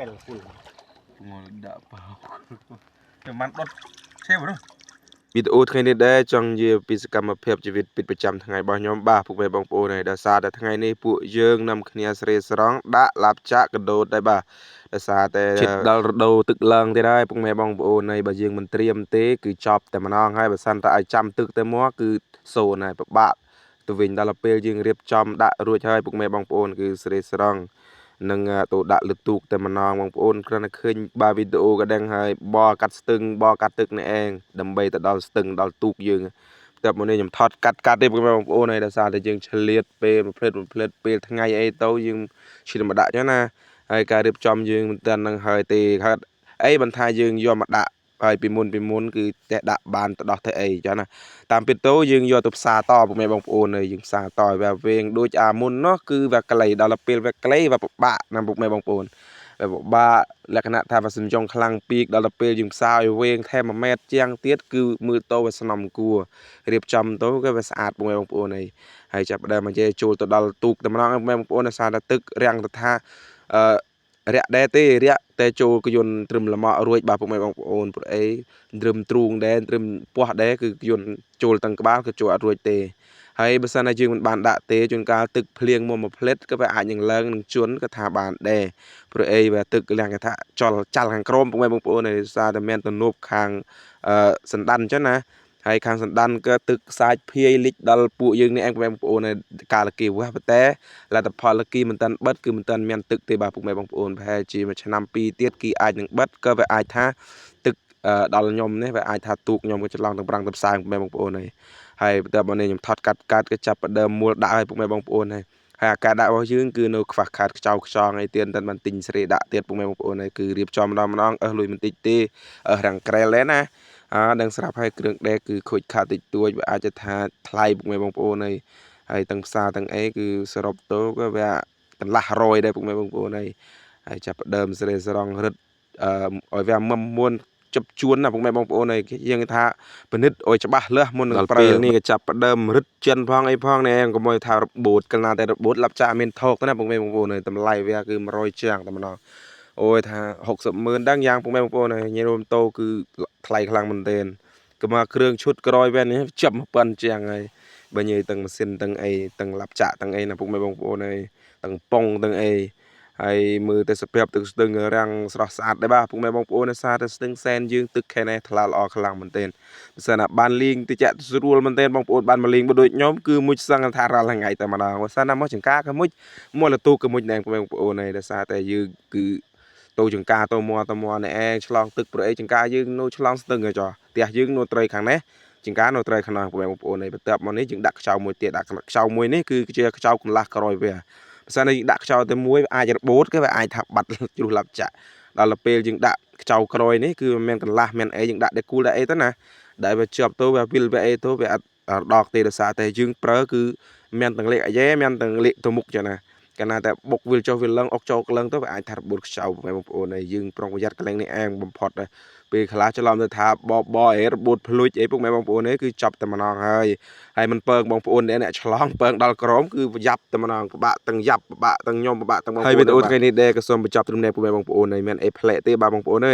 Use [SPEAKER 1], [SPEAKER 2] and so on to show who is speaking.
[SPEAKER 1] pel full
[SPEAKER 2] ngồi đã baoแต่มันรถเช่ไหม
[SPEAKER 3] วิดีโอថ្ងៃនេះដែរចង់និយាយពីសកម្មភាពជីវិតពិតប្រចាំថ្ងៃរបស់ខ្ញុំបាទពុកម៉ែបងប្អូនហើយដោយសារតែថ្ងៃនេះពួកយើងនាំគ្នាស្រីស្រង់ដាក់ឡាប់ចាក់កដោតដែរបាទដោយសារតែជិតដល់រដូវទឹកឡើងទៀតហើយពុកម៉ែបងប្អូនហើយបើយើងមិនត្រៀមទេគឺចប់តែម្ដងហើយបើសិនតែឲ្យចាំទឹកទៅមកគឺសូនហើយពិបាកទៅវិញដល់ពេលយើងរៀបចំដាក់រួចហើយពុកម៉ែបងប្អូនគឺស្រីស្រង់នឹងទៅដាក់លើទូកតែម្ដងបងប្អូនគ្រាន់តែឃើញបាវីដេអូក៏ដឹងហើយបកាត់ស្ទឹងបកាត់ទឹកនេះឯងដើម្បីទៅដល់ស្ទឹងដល់ទូកយើងតែមកនេះខ្ញុំថតកាត់ទេបងប្អូនហើយដោយសារតែយើងឆ្លៀតពេលផ្លេតពេលថ្ងៃអីទៅយើងឈិះមកដាក់ចឹងណាហើយការរៀបចំយើងមិនទាន់នឹងហើយទេហើយអីបន្ថាយើងយកមកដាក់ហើយពីមុនគឺតែដាក់បានទៅដោះទៅអីចឹងណាតាមពិតទៅយើងយកទៅផ្សារតពុកម៉ែបងប្អូនហើយយើងផ្សារតឲ្យវាវែងដូចអាមុននោះគឺវាក្លីដល់ពេលវាក្លីវាពិបាកណាពុកម៉ែបងប្អូនវាពិបាកលក្ខណៈថាវាសំចុងខ្លាំងពេកដល់ពេលយើងផ្សារឲ្យវែងថែម1ម៉ែត្រជាងទៀតគឺមើលទៅវាស្នំគួររៀបចំទៅក៏វាស្អាតពុកម៉ែបងប្អូនហើយចាប់ផ្ដើមមកចូលទៅដល់ទូកតែម្ដងពុកម៉ែបងប្អូនដោយសារតែទឹករាំងទៅថារាក់ដែរទេរាក់តែចូលកយន្តត្រឹមលម៉ករួចបាទពុកម៉ែបងប្អូនព្រោះអីត្រឹមទ្រូងដែរត្រឹមពោះដែរគឺយន្តចូលទាំងក្បាលក៏ចូលអត់រួចទេហើយបើសិនតែយើងមិនបានដាក់ទេជួនកាលទឹកភ្លៀងមកមួយផ្លេតក៏វាអាចនឹងឡើងនឹងជន់ក៏ថាបានដែរព្រោះអីវាទឹកលក្ខណៈចលចាល់ខាងក្រោមពុកម៉ែបងប្អូនដោយសារតែមានទំនប់ខាងសណ្ដានអញ្ចឹងណាហើយខាងសណ្ដានក៏ទឹកខ្សាច់ភាយលិចដល់ពួកយើងនេះឯងបងប្អូនកាលគីវ៉ាប៉ុន្តែលទ្ធផលលគីមិនតាន់បិទគឺមិនតាន់មានទឹកទេបាទពុកម៉ែបងប្អូនប្រហែលជាមួយឆ្នាំ2ទៀតគីអាចនឹងបិទក៏វាអាចថាទឹកដល់ខ្ញុំនេះវាអាចថាទូកខ្ញុំក៏ច្រឡំទាំងប្រាំងទាំងផ្សែងពុកម៉ែបងប្អូនហើយបន្ទាប់មកនេះខ្ញុំថតកាត់ក៏ចាប់ផ្ដើមមូលដាក់ឲ្យពុកម៉ែបងប្អូនហើយអាការដាក់របស់យើងគឺនៅខ្វះខាតខ្ចៅខ្ចងអីទៀតតែមិនទិញស្រីដាក់ទៀតពុកម៉ែបងប្អូនហើយគឺរៀបចំម្ដងលុយបន្តិចទេរាំងក្រែលដែរណាដឹងស្រាប់ហើយគ្រឿងដេកគឺខូចខាតតិចតួចវាអាចจะថាថ្លៃពុកម៉ែបងប្អូនហើយទាំងផ្សារទាំងអីគឺសរុបទៅក៏វាកន្លះ100ដែរពុកម៉ែបងប្អូនហើយចាប់ផ្ដើមស្រីស្រង់រឹតឲ្យវាមុំមួនជប់ជួនណាពុកម៉ែបងប្អូនយើងថាពិនិត្យឲ្យច្បាស់លាស់មុននឹងប្រើពេលនេះក៏ចាប់ផ្ដើមរឹតចិនផងអីផងនេះកុំឲ្យថារបូតកណ្ណាតែរបូតឡាប់ចាមានថោកណាពុកម៉ែបងប្អូនតម្លៃវាគឺ100ជាងតែម្ដងអូយថា60,000ដឹងយ៉ាងពុកម៉ែបងប្អូនញ៉ាំរួមតោគឺថ្លៃខ្លាំងមែនទែនក៏មកគ្រឿងឈុតក្រោយវានេះចាប់1000ជាងហើយបើនិយាយទាំងម៉ាស៊ីនទាំងអីទាំងឡាប់ចាក់ទាំងអីណាពុកម៉ែបងប្អូនទាំងប៉ុងទាំងអីហើយមើលទៅសភាពទឹកស្ទឹងរាំងស្រស់ស្អាតដែរបាទពុកម៉ែបងប្អូនសារតែស្ទឹងសែនយើងទឹកខែនេះថ្លាល្អខ្លាំងមែនទែនបើសិនណាបានលេងតិចស្រួលមែនទែនបងប្អូនបានមកលេងដូចខ្ញុំគឺមួយសឹងថារាល់ថ្ងៃតែម្ដងបើសិនណាមកចង្ការក៏មួយលទូក៏មួយដែរបងប្អូនដោយសារតែយើងគឺទៅចង្ការទៅមកនេះឯងឆ្លងទឹកព្រោះអីចង្ការយើងនៅឆ្លងស្ទឹងហ៎ចុះផ្ទះយើងនៅត្រីខាងនេះចង្ការនៅត្រីខាងនោះបងប្អូនបន្ទាប់មកនេះយើងដាក់ខ្ចៅមួយទៀតដាក់ខ្ចៅមួយនេះគឺជាខ្ចៅកន្លះក្រោយវាបើសិនតែយើងដាក់ខ្ចៅតែមួយអាចរបូតក៏វាអាចថាបាត់ជ្រុះឡាប់ចាក់ដល់ពេលយើងដាក់ខ្ចៅក្រោយនេះគឺមានកន្លះមានអីយើងដាក់តែគូលតែអីទៅណាដែលវាជាប់ទៅវាវិលវាអីទៅវាអត់ដកទេដោយសារតែយើងប្រើគឺមានទាំងលេខអាយ៉ែមានទាំងលេខទៅមុខចឹងណាកាលណាតែបុកវិលចុះវិលឡើងអុកចោលឡើងទៅវាអាចថារបូតខ្ចៅបងប្អូនយើងប្រុងប្រយ័ត្នកន្លែងនេះឯងបំផុតពេលខ្លះច្រឡំទៅថាបរបូតភ្លុចអីពុកម៉ែបងប្អូនគឺចាប់តែម្ដងហើយមិនពើងបងប្អូនអ្នកឆ្លងពើងដល់ក្រមគឺប្រយ៉ាប់តែម្ដងពិបាកទាំងយ៉ាប់ពិបាកទាំងខ្ញុំពិបាកទាំងបងប្អូនហើយវីដេអូថ្ងៃនេះដែរក៏សូមបញ្ចប់ត្រឹមនេះពុកម៉ែបងប្អូនមានអីប្លែកទេបាទបងប្អូន